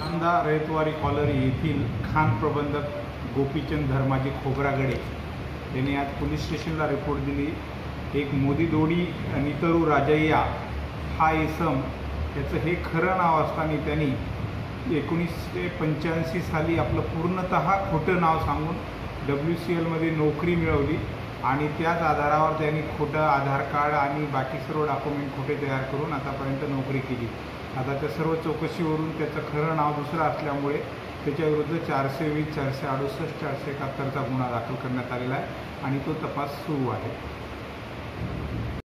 कांदा रयतवारी कॉलनी येथील खान प्रबंधक गोपीचंद धर्माजी खोब्रागडे यांनी आज पोलीस स्टेशनला रिपोर्ट दिली। एक मोदी दोडी नितरू राजय्या हा इसम याचं हे खरं नाव असताना त्यांनी 1985 साली आपलं पूर्णतः खोटं नाव सांगून WCLमध्ये नोकरी मिळवली आणि त्याच आधारावर त्यांनी खोटं आधार कार्ड आणि बाकी सर्व डॉक्युमेंट खोटे तयार करून आतापर्यंत नोकरी केली। आता त्या सर्व चौकशीवरून त्याचं खरं नाव दुसरं असल्यामुळे त्याच्याविरुद्ध 420, 468, 471चा गुन्हा दाखल करण्यात आलेला आहे आणि तो तपास सुरू आहे।